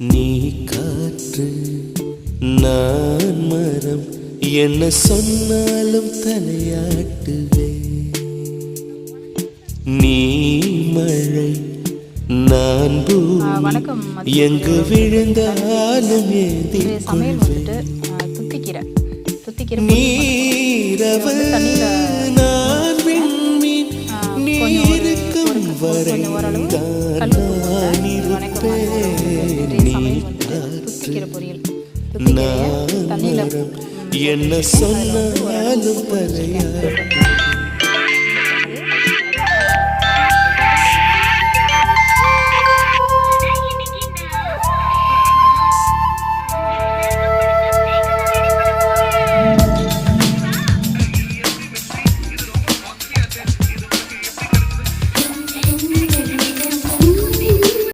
நீ காற்று நான் மரம், என்ன சொன்னாலும் தலையாட்டுவே. நீ மழை நான் பூமி, எங்கு விழுந்தாலும் நீரவு நான் விண்மீன், நீருக்கும் வரை நான் இருப்பேன். நீ காற்று நான் மரம், என்ன சொன்னாலும் தலையாட்டுவே.